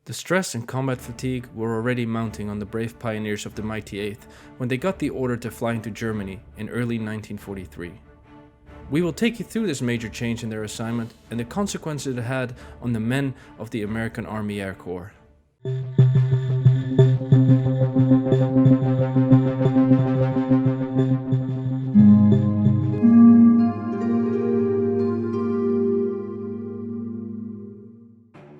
The stress and combat fatigue were already mounting on the brave pioneers of the mighty 8th when they got the order to fly into Germany in early 1943. We will take you through this major change in their assignment and the consequences it had on the men of the American Army Air Corps.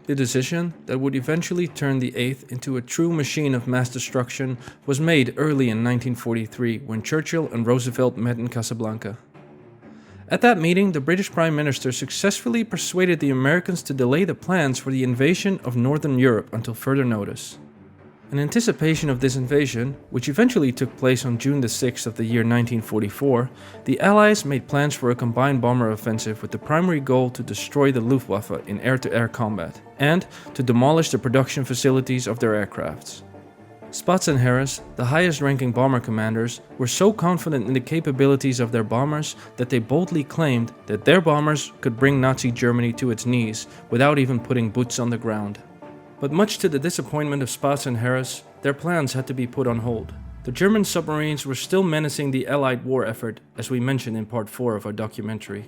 The decision that would eventually turn the 8th into a true machine of mass destruction was made early in 1943 when Churchill and Roosevelt met in Casablanca. At that meeting, the British Prime Minister successfully persuaded the Americans to delay the plans for the invasion of Northern Europe until further notice. In anticipation of this invasion, which eventually took place on June the 6th of the year 1944, the Allies made plans for a combined bomber offensive with the primary goal to destroy the Luftwaffe in air-to-air combat, and to demolish the production facilities of their aircrafts. Spaatz and Harris, the highest-ranking bomber commanders, were so confident in the capabilities of their bombers that they boldly claimed that their bombers could bring Nazi Germany to its knees without even putting boots on the ground. But much to the disappointment of Spaatz and Harris, their plans had to be put on hold. The German submarines were still menacing the Allied war effort, as we mentioned in part 4 of our documentary.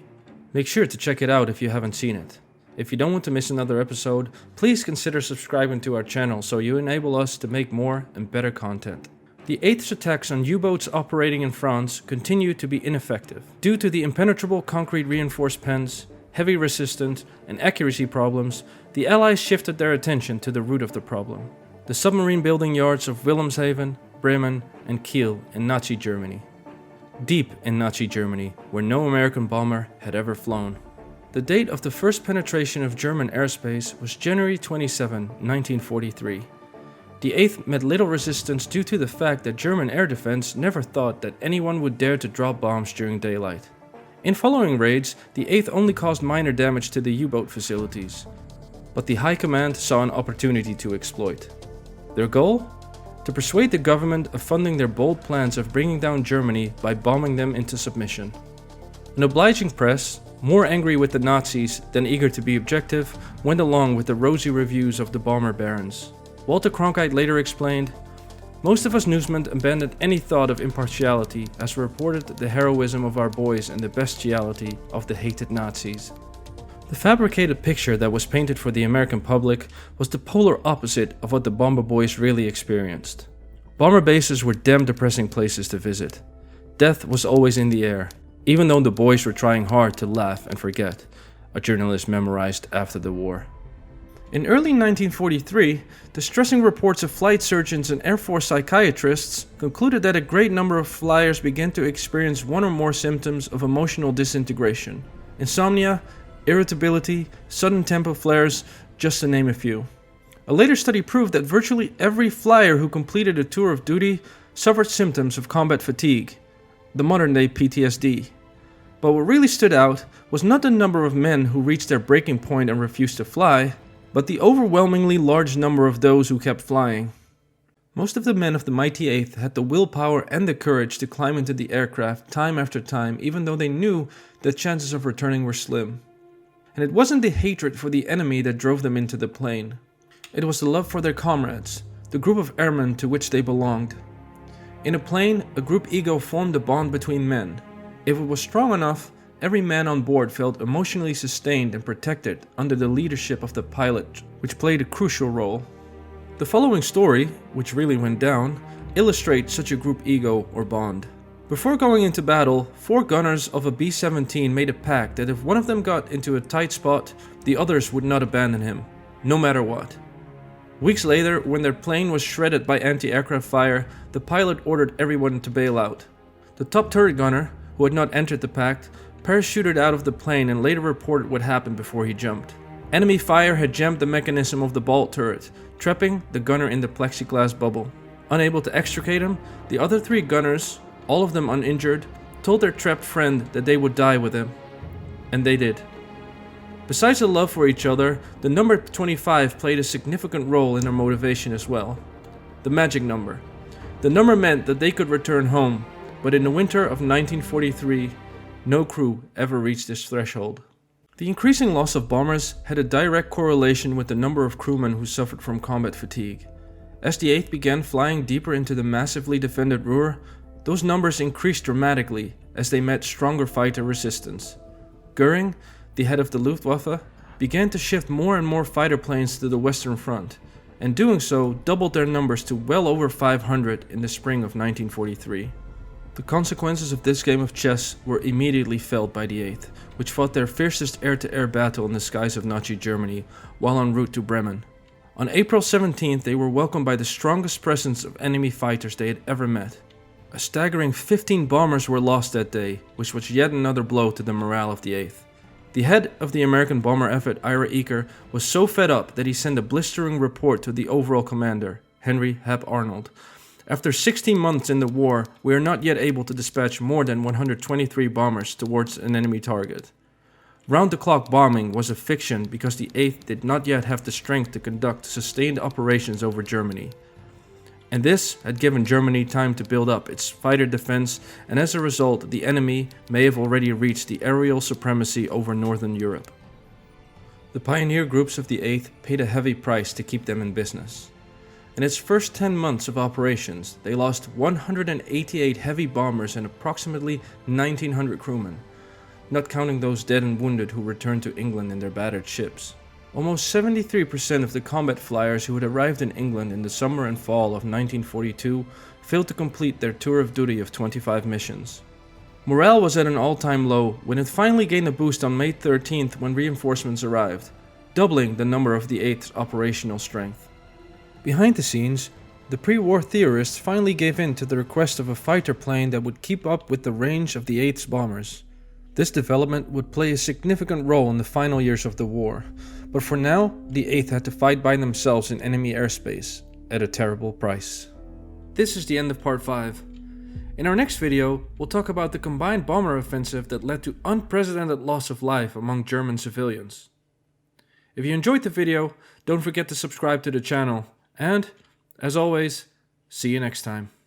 Make sure to check it out if you haven't seen it. If you don't want to miss another episode, please consider subscribing to our channel so you enable us to make more and better content. The 8th's attacks on U-boats operating in France continued to be ineffective. Due to the impenetrable concrete reinforced pens, heavy resistance, and accuracy problems, the Allies shifted their attention to the root of the problem: the submarine building yards of Wilhelmshaven, Bremen, and Kiel in Nazi Germany. Deep in Nazi Germany, where no American bomber had ever flown. The date of the first penetration of German airspace was January 27, 1943. The 8th met little resistance due to the fact that German air defense never thought that anyone would dare to drop bombs during daylight. In following raids, the 8th only caused minor damage to the U-boat facilities, but the High Command saw an opportunity to exploit. Their goal? To persuade the government of funding their bold plans of bringing down Germany by bombing them into submission. An obliging press, more angry with the Nazis than eager to be objective, went along with the rosy reviews of the bomber barons. Walter Cronkite later explained, "Most of us newsmen abandoned any thought of impartiality as we reported the heroism of our boys and the bestiality of the hated Nazis." The fabricated picture that was painted for the American public was the polar opposite of what the bomber boys really experienced. Bomber bases were damn depressing places to visit. Death was always in the air, even though the boys were trying hard to laugh and forget, a journalist memorized after the war. In early 1943, distressing reports of flight surgeons and Air Force psychiatrists concluded that a great number of flyers began to experience one or more symptoms of emotional disintegration: insomnia, irritability, sudden tempo flares, just to name a few. A later study proved that virtually every flyer who completed a tour of duty suffered symptoms of combat fatigue, the modern-day PTSD. But what really stood out was not the number of men who reached their breaking point and refused to fly, but the overwhelmingly large number of those who kept flying. Most of the men of the mighty 8th had the willpower and the courage to climb into the aircraft time after time, even though they knew that chances of returning were slim. And it wasn't the hatred for the enemy that drove them into the plane. It was the love for their comrades, the group of airmen to which they belonged. In a plane, a group ego formed a bond between men. If it was strong enough, every man on board felt emotionally sustained and protected under the leadership of the pilot, which played a crucial role. The following story, which really went down, illustrates such a group ego or bond. Before going into battle, 4 gunners of a B-17 made a pact that if one of them got into a tight spot, the others would not abandon him, no matter what. Weeks later, when their plane was shredded by anti-aircraft fire, the pilot ordered everyone to bail out. The top turret gunner, who had not entered the pact, parachuted out of the plane and later reported what happened before he jumped. Enemy fire had jammed the mechanism of the bolt turret, trapping the gunner in the plexiglass bubble. Unable to extricate him, the other 3 gunners, all of them uninjured, told their trapped friend that they would die with him. And they did. Besides the love for each other, the number 25 played a significant role in their motivation as well. The magic number. The number meant that they could return home, but in the winter of 1943, no crew ever reached this threshold. The increasing loss of bombers had a direct correlation with the number of crewmen who suffered from combat fatigue. As the 8th began flying deeper into the massively defended Ruhr, those numbers increased dramatically as they met stronger fighter resistance. Göring, the head of the Luftwaffe, began to shift more and more fighter planes to the Western Front, and doing so doubled their numbers to well over 500 in the spring of 1943. The consequences of this game of chess were immediately felt by the 8th, which fought their fiercest air-to-air battle in the skies of Nazi Germany while en route to Bremen. On April 17th, they were welcomed by the strongest presence of enemy fighters they had ever met. A staggering 15 bombers were lost that day, which was yet another blow to the morale of the 8th. The head of the American bomber effort, Ira Eaker, was so fed up that he sent a blistering report to the overall commander, Henry Hap Arnold. After 16 months in the war, we are not yet able to dispatch more than 123 bombers towards an enemy target. Round-the-clock bombing was a fiction because the 8th did not yet have the strength to conduct sustained operations over Germany. And this had given Germany time to build up its fighter defense, and as a result, the enemy may have already reached the aerial supremacy over Northern Europe. The pioneer groups of the 8th paid a heavy price to keep them in business. In its first 10 months of operations, they lost 188 heavy bombers and approximately 1,900 crewmen, not counting those dead and wounded who returned to England in their battered ships. Almost 73% of the combat flyers who had arrived in England in the summer and fall of 1942 failed to complete their tour of duty of 25 missions. Morale was at an all-time low when it finally gained a boost on May 13th when reinforcements arrived, doubling the number of the 8th's operational strength. Behind the scenes, the pre-war theorists finally gave in to the request of a fighter plane that would keep up with the range of the 8th's bombers. This development would play a significant role in the final years of the war, but for now, the 8th had to fight by themselves in enemy airspace, at a terrible price. This is the end of part 5. In our next video, we'll talk about the combined bomber offensive that led to unprecedented loss of life among German civilians. If you enjoyed the video, don't forget to subscribe to the channel, and, as always, see you next time.